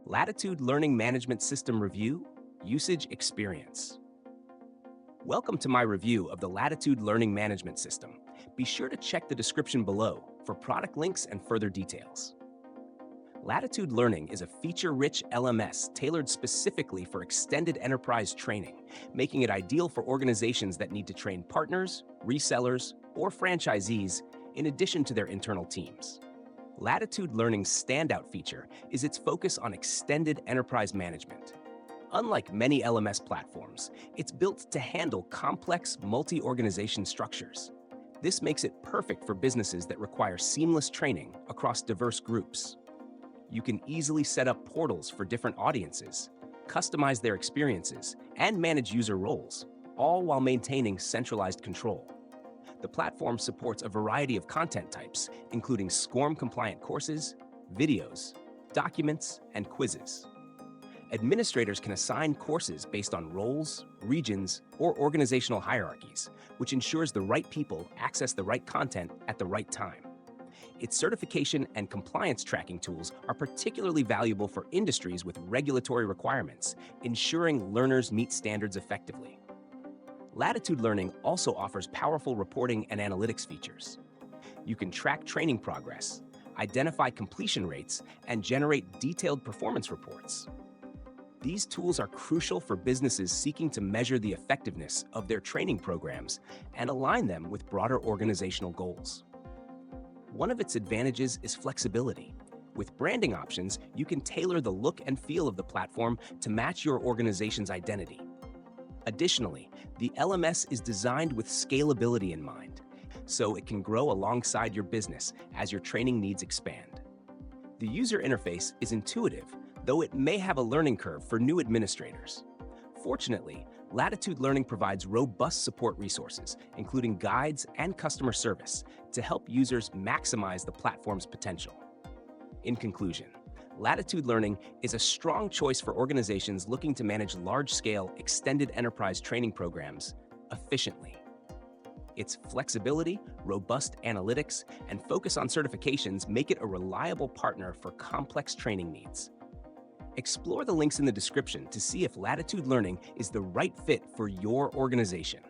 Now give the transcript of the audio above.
Latitude Learning Management System Review, Usage Experience. Welcome to my review of the Latitude Learning Management System. Be sure to check the description below for product links and further details. Latitude Learning is a feature-rich LMS tailored specifically for extended enterprise training, making it ideal for organizations that need to train partners, resellers, or franchisees in addition to their internal teams. Latitude Learning's standout feature is its focus on extended enterprise management. Unlike many LMS platforms, it's built to handle complex multi-organization structures. This makes it perfect for businesses that require seamless training across diverse groups. You can easily set up portals for different audiences, customize their experiences, and manage user roles, all while maintaining centralized control. The platform supports a variety of content types, including SCORM-compliant courses, videos, documents, and quizzes. Administrators can assign courses based on roles, regions, or organizational hierarchies, which ensures the right people access the right content at the right time. Its certification and compliance tracking tools are particularly valuable for industries with regulatory requirements, ensuring learners meet standards effectively. Latitude Learning also offers powerful reporting and analytics features. You can track training progress, identify completion rates, and generate detailed performance reports. These tools are crucial for businesses seeking to measure the effectiveness of their training programs and align them with broader organizational goals. One of its advantages is flexibility. With branding options, you can tailor the look and feel of the platform to match your organization's identity. Additionally, the LMS is designed with scalability in mind, so it can grow alongside your business as your training needs expand. The user interface is intuitive, though it may have a learning curve for new administrators. Fortunately, Latitude Learning provides robust support resources, including guides and customer service, to help users maximize the platform's potential. In conclusion, Latitude Learning is a strong choice for organizations looking to manage large-scale, extended enterprise training programs efficiently. Its flexibility, robust analytics, and focus on certifications make it a reliable partner for complex training needs. Explore the links in the description to see if Latitude Learning is the right fit for your organization.